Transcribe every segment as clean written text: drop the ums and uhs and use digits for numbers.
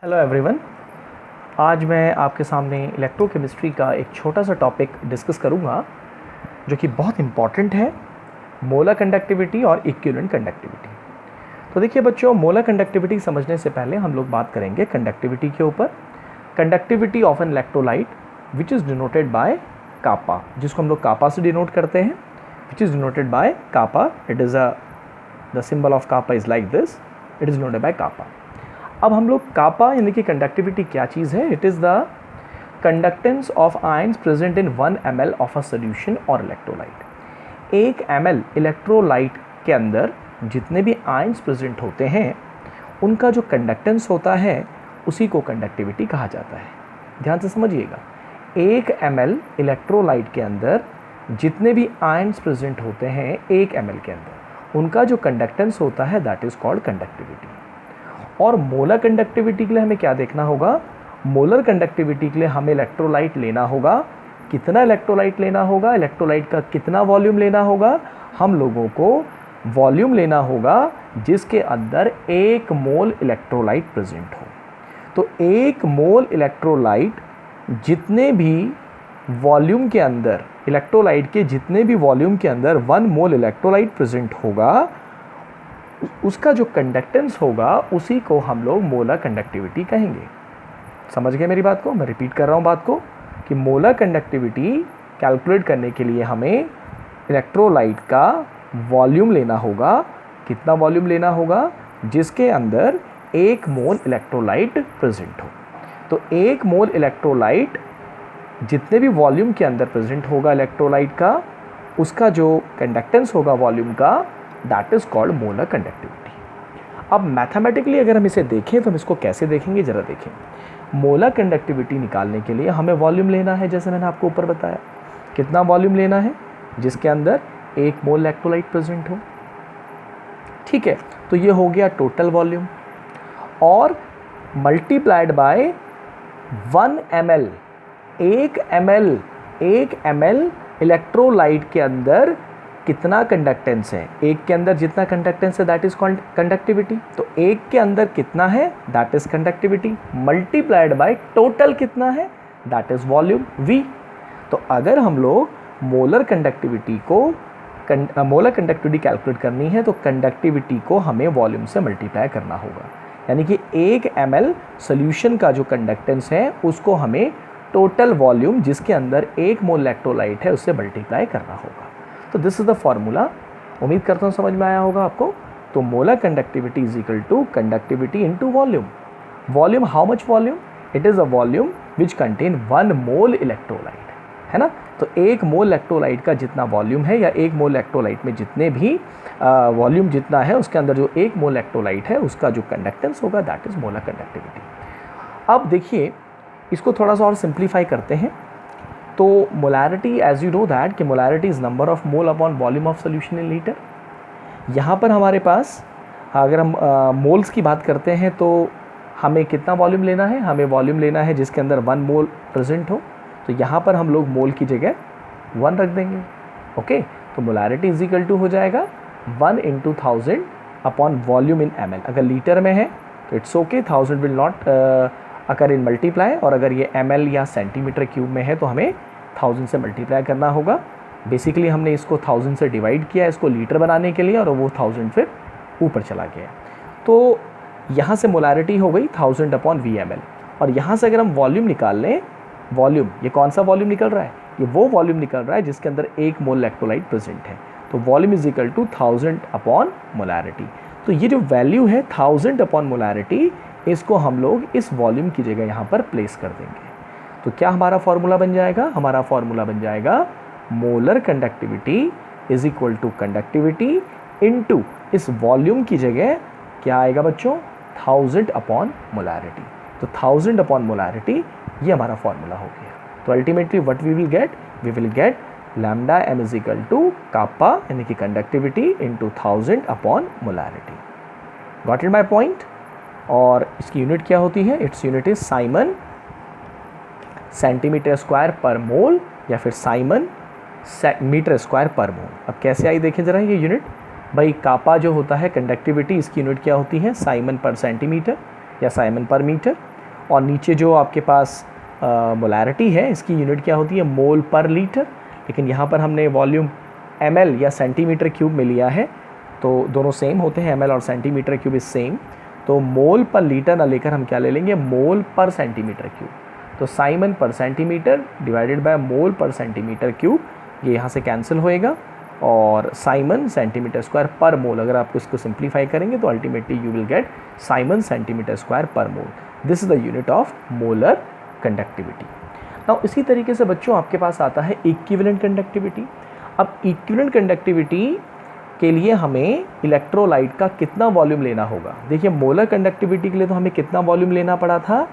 Hello everyone. आज मैं आपके सामने इलेक्ट्रोकेमिस्ट्री का एक छोटा सा टॉपिक डिस्कस करूंगा जो कि बहुत इम्पॉर्टेंट है, मोलर कंडक्टिविटी और इक्विवेलेंट कंडक्टिविटी। तो देखिए बच्चों, मोलर कंडक्टिविटी समझने से पहले हम लोग बात करेंगे कंडक्टिविटी के ऊपर। Conductivity of an electrolyte which is denoted by kappa, जिसको हम लोग कापा से डिनोट करते हैं, which is denoted by kappa. It is the symbol of kappa is like this, it is denoted by kappa. अब हम लोग कापा यानी कि कंडक्टिविटी क्या चीज़ है? It is the conductance of ions present in 1 ml of a solution और electrolyte. 1 ml electrolyte के अंदर जितने भी आयंस प्रेजेंट होते हैं उनका जो कंडक्टेंस होता है उसी को कंडक्टिविटी कहा जाता है। ध्यान से समझिएगा, 1 ml इलेक्ट्रोलाइट के अंदर जितने भी आयंस प्रेजेंट होते हैं 1 ml के अंदर, उनका जो कंडक्टेंस होता है दैट इज़ कॉल्ड कंडक्टिविटी। और मोलर कंडक्टिविटी के लिए हमें क्या देखना होगा? मोलर कंडक्टिविटी के लिए हमें इलेक्ट्रोलाइट लेना होगा। कितना इलेक्ट्रोलाइट लेना होगा? इलेक्ट्रोलाइट का कितना वॉल्यूम लेना होगा? हम लोगों को वॉल्यूम लेना होगा जिसके अंदर 1 मोल इलेक्ट्रोलाइट प्रेजेंट हो। तो 1 मोल इलेक्ट्रोलाइट जितने भी वॉल्यूम के अंदर, इलेक्ट्रोलाइट के जितने भी वॉल्यूम के अंदर 1 मोल इलेक्ट्रोलाइट प्रेजेंट होगा, उसका जो कंडक्टेंस होगा उसी को हम लोग मोलर कंडक्टिविटी कहेंगे। समझ गए मेरी बात को? मैं रिपीट कर रहा हूँ बात को कि मोलर कंडक्टिविटी कैलकुलेट करने के लिए हमें इलेक्ट्रोलाइट का वॉल्यूम लेना होगा। कितना वॉल्यूम लेना होगा? जिसके अंदर 1 मोल इलेक्ट्रोलाइट प्रेजेंट हो। तो 1 मोल इलेक्ट्रोलाइट जितने भी वॉल्यूम के अंदर प्रेजेंट होगा इलेक्ट्रोलाइट का, उसका जो कंडक्टेंस होगा वॉल्यूम का, that is called molar conductivity. अब मैथमेटिकली अगर हम इसे देखें तो हम इसको कैसे देखेंगे, ज़रा देखें। मोलर कंडक्टिविटी निकालने के लिए हमें वॉल्यूम लेना है, जैसे मैंने आपको ऊपर बताया। कितना वॉल्यूम लेना है? जिसके अंदर 1 मोल इलेक्ट्रोलाइट प्रेजेंट हो। ठीक है, तो ये हो गया टोटल वॉल्यूम, और multiplied by 1 ml। 1 ml electrolyte के अंदर कितना कंडक्टेंस है? 1 के अंदर जितना कंडक्टेंस है दैट इज कॉल्ड कंडक्टिविटी। तो 1 के अंदर कितना है that is conductivity, multiplied by total कितना है दैट इज वॉल्यूम V। तो अगर हम लोग मोलर कंडक्टिविटी कैलकुलेट करनी है तो कंडक्टिविटी को हमें वॉल्यूम से मल्टीप्लाई करना होगा। यानी कि 1 ml सोल्यूशन का जो कंडक्टेंस है उसको हमें टोटल वॉल्यूम जिसके अंदर 1 मोल इलेक्ट्रोलाइट है उससे मल्टीप्लाई करना होगा। तो दिस इज़ द फॉर्मूला। उम्मीद करता हूँ समझ में आया होगा आपको। तो molar conductivity is equal to conductivity into volume. Volume, how much volume? It is a volume which contain 1 mole electrolyte, है ना। तो 1 मोल इलेक्ट्रोलाइट का जितना वॉल्यूम है, या 1 मोल इलेक्ट्रोलाइट में जितने भी वॉल्यूम जितना है उसके अंदर जो 1 मोल इलेक्ट्रोलाइट है उसका जो कंडक्टेंस होगा दैट इज़ मोलर कंडक्टिविटी। अब देखिए, इसको थोड़ा सा और सिंप्लीफाई करते हैं। तो molarity, as you know that कि molarity is number of mole upon volume of solution in litre. यहाँ पर हमारे पास अगर हम मोल्स की बात करते हैं तो हमें कितना वॉल्यूम लेना है? हमें वॉल्यूम लेना है जिसके अंदर 1 मोल प्रेजेंट हो। तो यहाँ पर हम लोग मोल की जगह 1 रख देंगे। ओके, तो मोलैरिटी इज इक्वल टू हो जाएगा 1 × 1000 अपॉन वॉल्यूम इन ml। अगर लीटर में है तो इट्स ओके, 1000 विल नॉट अगर इन मल्टीप्लाई, और अगर ये ml या सेंटीमीटर क्यूब में है तो हमें 1000 से मल्टीप्लाई करना होगा। बेसिकली हमने इसको 1000 से डिवाइड किया इसको लीटर बनाने के लिए, और वो 1000 फिर ऊपर चला गया। तो यहाँ से मोलैरिटी हो गई 1000 अपॉन VmL। और यहाँ से अगर हम वॉल्यूम निकाल लें, वॉल्यूम, ये कौन सा वॉल्यूम निकल रहा है? ये वो वॉल्यूम निकल रहा है जिसके अंदर 1 मोल इलेक्ट्रोलाइट प्रेजेंट है। तो volume is equal to 1000 upon molarity. तो ये जो वैल्यू है 1000 अपॉन मोलैरिटी, इसको हम लोग इस वॉल्यूम की जगह यहाँ पर प्लेस कर देंगे। तो क्या हमारा फॉर्मूला बन जाएगा? हमारा फॉर्मूला बन जाएगा molar conductivity is equal to conductivity into इस वॉल्यूम की जगह क्या आएगा बच्चों? 1000 अपॉन मोलैरिटी। तो 1000 अपॉन मोलैरिटी ये हमारा फॉर्मूला हो गया। तो ultimately what we will get lambda m is equal to kappa यानी कि conductivity into 1000 upon molarity. Got it my point? और इसकी यूनिट क्या होती है? Its unit is siemens centimetre square per mole, या फिर साइमन मीटर स्क्वायर पर मोल। अब कैसे आई देखें जरा ये यूनिट। भाई कापा जो होता है कंडक्टिविटी, इसकी यूनिट क्या होती है? साइमन पर सेंटीमीटर। या साइमन पर मीटर। और नीचे जो आपके पास मोलैरिटी है इसकी यूनिट क्या होती है, मोल पर लीटर। लेकिन यहाँ पर हमने वॉल्यूम ml या सेंटीमीटर क्यूब में लिया है, तो दोनों सेम होते हैं, ml और सेंटीमीटर क्यूब इज सेम। तो मोल पर लीटर ना लेकर हम क्या ले लेंगे, मोल पर सेंटीमीटर क्यूब। तो साइमन पर सेंटीमीटर डिवाइडेड बाय मोल पर सेंटीमीटर क्यूब, ये यहाँ से कैंसिल होएगा। और साइमन सेंटीमीटर स्क्वायर पर मोल, अगर आप इसको सिंप्लीफाई करेंगे तो ultimately you will get siemens centimetre square per mole. This is the unit of molar conductivity. Now इसी तरीके से बच्चों आपके पास आता है इक्विवेलेंट कंडक्टिविटी। अब इक्विवेलेंट कंडक्टिविटी के लिए हमें इलेक्ट्रोलाइट का कितना वॉल्यूम लेना होगा। देखिए मोलर कंडक्टिविटी के लिए तो हमें कितना वॉल्यूम लेना पड़ा था,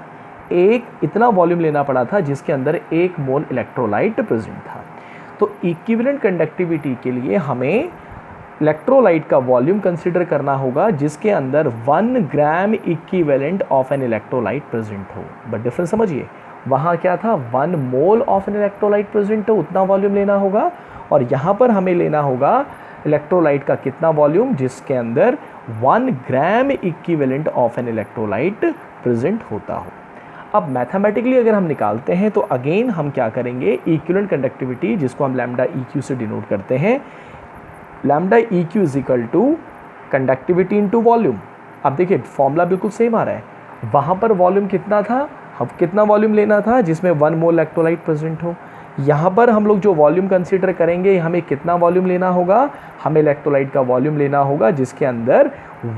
इतना वॉल्यूम लेना पड़ा था जिसके अंदर 1 मोल इलेक्ट्रोलाइट प्रेजेंट था। तो इक्विवेलेंट कंडक्टिविटी के लिए हमें इलेक्ट्रोलाइट का वॉल्यूम कंसीडर करना होगा जिसके अंदर 1 gram equivalent of an electrolyte present हो। बट डिफरेंस समझिए, वहाँ क्या था, 1 mole of an electrolyte present हो, उतना वॉल्यूम लेना होगा। और यहाँ पर हमें लेना होगा इलेक्ट्रोलाइट का कितना वॉल्यूम, जिसके अंदर 1 gram equivalent of an electrolyte present होता हो। अब मैथमेटिकली अगर हम निकालते हैं तो अगेन हम क्या करेंगे, इक्विवेलेंट कंडक्टिविटी जिसको हम लैम्डा EQ से डिनोट करते हैं, lambda EQ is equal to conductivity into volume. अब देखिए फॉर्मूला बिल्कुल सेम आ रहा है, वहाँ पर वॉल्यूम कितना था, हम कितना वॉल्यूम लेना था जिसमें 1 मोल इलेक्ट्रोलाइट प्रेजेंट हो। यहाँ पर हम लोग जो वॉल्यूम कंसीडर करेंगे, हमें कितना वॉल्यूम लेना होगा, हमें इलेक्ट्रोलाइट का वॉल्यूम लेना होगा जिसके अंदर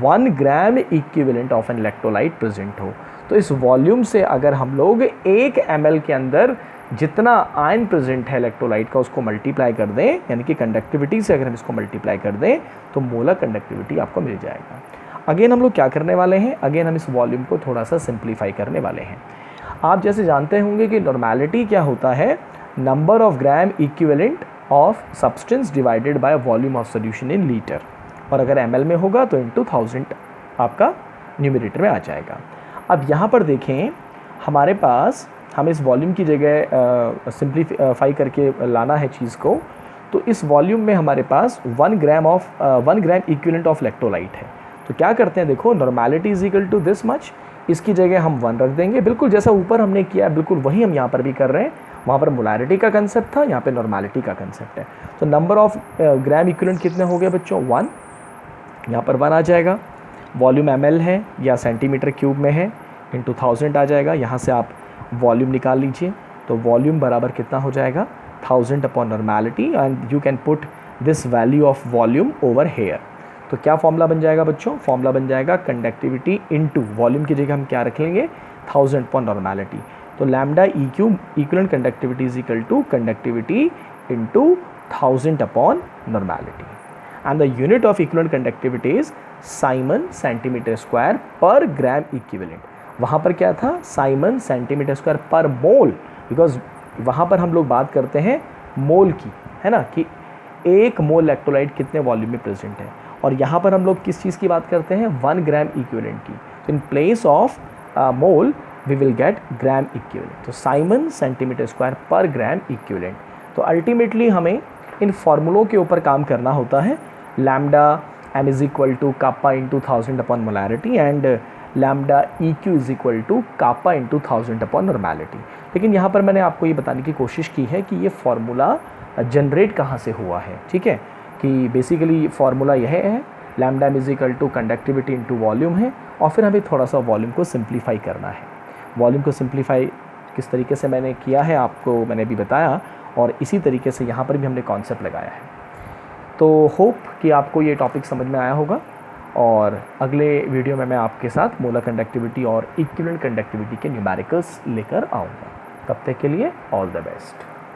1 gram equivalent of an electrolyte present हो। तो इस वॉल्यूम से अगर हम लोग 1 ml के अंदर जितना आयन प्रेजेंट है इलेक्ट्रोलाइट का उसको मल्टीप्लाई कर दें, यानी कि कंडक्टिविटी से अगर हम इसको मल्टीप्लाई कर दें तो मोलर कंडक्टिविटी आपको मिल जाएगा। अगेन हम लोग क्या करने वाले हैं, अगेन हम इस वॉल्यूम को थोड़ा सा सिंप्लीफाई करने वाले हैं। आप जैसे जानते होंगे कि नॉर्मेलिटी क्या होता है, number of gram equivalent of substance divided by volume of solution in litre, और अगर ml में होगा तो इनटू 1000 आपका न्यूमरेटर में आ जाएगा। अब यहाँ पर देखें, हमारे पास हमें इस वॉल्यूम की जगह सिंप्लीफाई करके लाना है चीज़ को, तो इस वॉल्यूम में हमारे पास 1 ग्राम इक्विवेलेंट ऑफ इलेक्ट्रोलाइट है। तो क्या करते हैं, देखो normality is equal to this much, इसकी जगह हम 1 रख देंगे, बिल्कुल जैसा ऊपर हमने किया बिल्कुल वही हम यहाँ पर भी कर रहे हैं। वहाँ पर मोलैरिटी का कंसेप्ट था, यहाँ पे नॉर्मेलिटी का कंसेप्ट है। तो नंबर ऑफ ग्राम इक्विवेलेंट कितने हो गए बच्चों, 1, यहाँ पर 1 आ जाएगा। वॉल्यूम ml है या सेंटीमीटर क्यूब में है, इंटू 1000 आ जाएगा। यहाँ से आप वॉल्यूम निकाल लीजिए, तो वॉल्यूम बराबर कितना हो जाएगा, 1000 upon normality, and you can put this value of volume over here. तो क्या फॉर्मूला बन जाएगा बच्चों, फॉर्मूला बन जाएगा कंडक्टिविटी इनटू वॉल्यूम की जगह हम क्या रख लेंगे, 1000 अपॉन नॉर्मेलिटी। तो lambda EQ equivalent conductivity is equal to conductivity into 1000 upon normality, and the unit of equivalent conductivity is siemens centimetre square per gram equivalent. वहाँ पर क्या था, Simon centimetre square per mole, because वहाँ पर हम लोग बात करते हैं मोल की, है ना, कि 1 मोल इलेक्ट्रोलाइट कितने वॉल्यूम में प्रेजेंट है। और यहाँ पर हम लोग किस चीज़ की बात करते हैं, 1 ग्राम इक्विवेलेंट की। तो in place of mole we will get gram equivalent. तो siemens centimetre square per gram equivalent. तो अल्टीमेटली हमें इन फॉर्मूलों के ऊपर काम करना होता है। Lambda m is equal to kappa into 1000 upon molarity, and lambda EQ is equal to kappa into 1000 upon normality. लेकिन यहाँ पर मैंने आपको ये बताने की कोशिश की है कि ये फार्मूला जनरेट कहाँ से हुआ है, ठीक है, कि बेसिकली फार्मूला यह है, lambda m is equal to conductivity into volume है, और फिर हमें थोड़ा सा वॉल्यूम को सिंप्लीफाई करना है। वॉल्यूम को सिंप्लीफाई किस तरीके से मैंने किया है आपको मैंने भी बताया, और इसी तरीके से यहाँ पर भी हमने कॉन्सेप्ट लगाया है। तो होप कि आपको ये टॉपिक समझ में आया होगा, और अगले वीडियो में मैं आपके साथ मोलर कंडक्टिविटी और इक्विवेलेंट कंडक्टिविटी के न्यूमेरिकल्स लेकर आऊँगा। तब तक के लिए ऑल द बेस्ट।